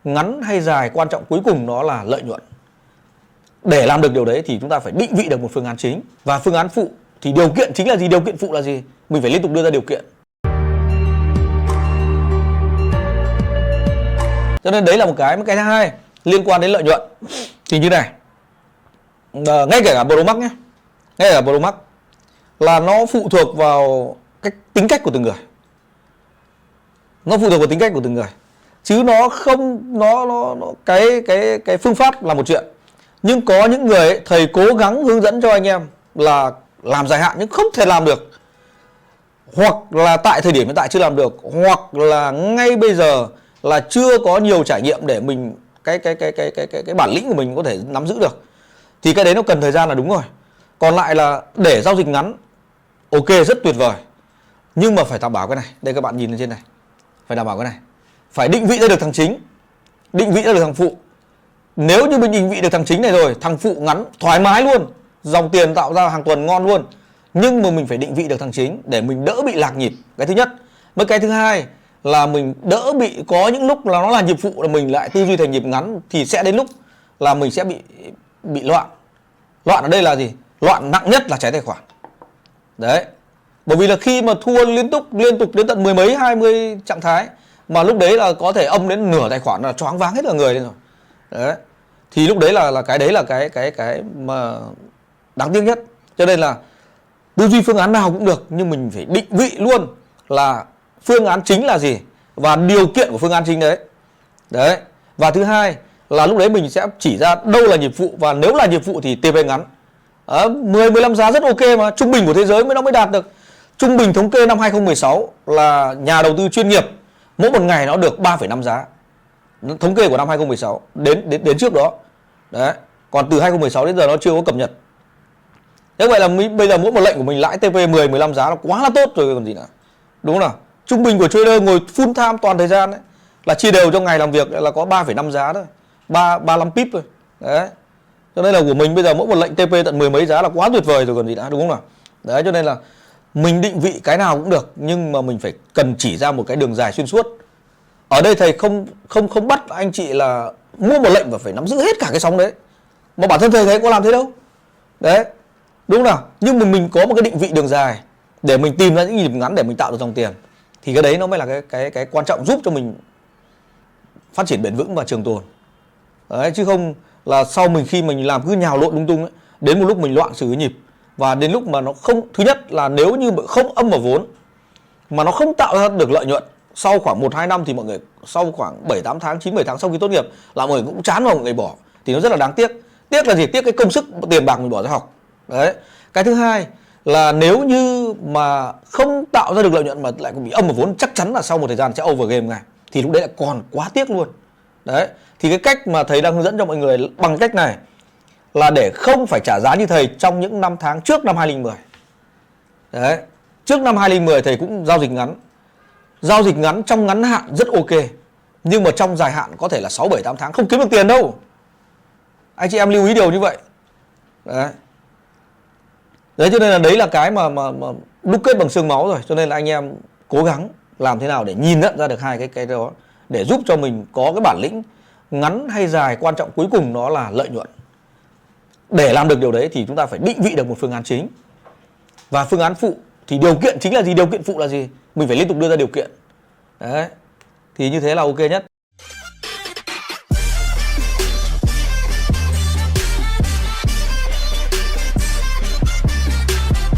ngắn hay dài, quan trọng cuối cùng nó là lợi nhuận. Để làm được điều đấy thì chúng ta phải định vị được một phương án chính. Và phương án phụ thì điều kiện chính là gì, điều kiện phụ là gì? Mình phải liên tục đưa ra điều kiện. Cho nên đấy là một cái thứ hai liên quan đến lợi nhuận. Thì như này, ngay kể cả Promax nhé, ngay cả Promax là nó phụ thuộc vào tính cách của từng người. Nó phụ thuộc vào tính cách của từng người. Chứ nó không cái phương pháp là một chuyện. Nhưng có những người ấy, thầy cố gắng hướng dẫn cho anh em là làm dài hạn nhưng không thể làm được. Hoặc là tại thời điểm hiện tại chưa làm được, hoặc là ngay bây giờ là chưa có nhiều trải nghiệm để mình cái bản lĩnh của mình có thể nắm giữ được. Thì cái đấy nó cần thời gian là đúng rồi. Còn lại là để giao dịch ngắn, ok, rất tuyệt vời. Nhưng mà phải đảm bảo cái này. Đây các bạn nhìn lên trên này. Phải đảm bảo cái này. Phải định vị ra được thằng chính, định vị ra được thằng phụ. Nếu như mình định vị được thằng chính này rồi, thằng phụ ngắn thoải mái luôn, dòng tiền tạo ra hàng tuần ngon luôn. Nhưng mà mình phải định vị được thằng chính để mình đỡ bị lạc nhịp. Cái thứ nhất. Với cái thứ hai là mình đỡ bị, có những lúc là nó là nhịp phụ là mình lại tư duy thành nhịp ngắn, thì sẽ đến lúc là mình sẽ bị loạn. Loạn ở đây là gì? Loạn nặng nhất là cháy tài khoản. Đấy. Bởi vì là khi mà thua liên tục đến tận 10 mấy 20 trạng thái, mà lúc đấy là có thể âm đến nửa tài khoản là choáng váng hết cả người lên rồi. Đấy. Thì lúc đấy là cái mà đáng tiếc nhất. Cho nên là tư duy phương án nào cũng được, nhưng mình phải định vị luôn là phương án chính là gì và điều kiện của phương án chính đấy. Đấy. Và thứ hai là lúc đấy mình sẽ chỉ ra đâu là nhịp phụ, và nếu là nhịp phụ thì TP ngắn. 10-15 giá rất ok mà, trung bình của thế giới mới đạt được. Trung bình thống kê năm 2016 là nhà đầu tư chuyên nghiệp mỗi một ngày nó được 3,5 giá. Thống kê của năm 2016 đến trước đó. Đấy. Còn từ 2016 đến giờ nó chưa có cập nhật. Thế vậy là bây giờ mỗi một lệnh của mình lãi TP 10-15 giá là quá là tốt rồi còn gì nữa. Đúng không nào? Trung bình của trader ngồi full time toàn thời gian đấy là chia đều trong ngày làm việc là có 3,5 giá thôi. 35 pip thôi. Đấy. Cho nên là của mình bây giờ mỗi một lệnh TP tận 10 mấy giá là quá tuyệt vời rồi còn gì nữa, đúng không nào? Đấy, cho nên là mình định vị cái nào cũng được, nhưng mà mình phải cần chỉ ra một cái đường dài xuyên suốt. Ở đây thầy không bắt anh chị là mua một lệnh và phải nắm giữ hết cả cái sóng đấy. Mà bản thân thầy thấy có làm thế đâu. Đấy. Đúng nào? Nhưng mà mình có một cái định vị đường dài để mình tìm ra những nhịp ngắn để mình tạo được dòng tiền. Thì cái đấy nó mới là cái quan trọng giúp cho mình phát triển bền vững và trường tồn. Đấy, chứ không là sau khi mình làm cứ nhào lộn lung tung ấy, đến một lúc mình loạn xử nhịp, và đến lúc mà nó không, thứ nhất là nếu như không âm vào vốn mà nó không tạo ra được lợi nhuận sau khoảng 1-2 năm thì mọi người sau khoảng 7-8 tháng, 9-7 tháng sau khi tốt nghiệp là mọi người cũng chán và mọi người bỏ, thì nó rất là đáng tiếc. Tiếc là gì? Tiếc cái công sức tiền bạc mình bỏ ra học. Đấy. Cái thứ hai là nếu như mà không tạo ra được lợi nhuận mà lại còn bị âm vào vốn, chắc chắn là sau một thời gian sẽ over game ngay, thì lúc đấy lại còn quá tiếc luôn. Đấy. Thì cái cách mà thầy đang hướng dẫn cho mọi người bằng cách này là để không phải trả giá như thầy trong những năm tháng trước năm 2010. Đấy. Trước năm 2010 thầy cũng giao dịch ngắn. Giao dịch ngắn trong ngắn hạn rất ok, nhưng mà trong dài hạn có thể là 6-7-8 tháng không kiếm được tiền đâu. Anh chị em lưu ý điều như vậy. Đấy. Đấy, cho nên là đấy là cái mà đúc kết bằng xương máu rồi. Cho nên là anh em cố gắng làm thế nào để nhìn nhận ra được hai cái đó, để giúp cho mình có cái bản lĩnh ngắn hay dài, quan trọng cuối cùng nó là lợi nhuận. Để làm được điều đấy thì chúng ta phải định vị được một phương án chính. Và phương án phụ thì điều kiện chính là gì, điều kiện phụ là gì? Mình phải liên tục đưa ra điều kiện. Đấy. Thì như thế là ok nhất.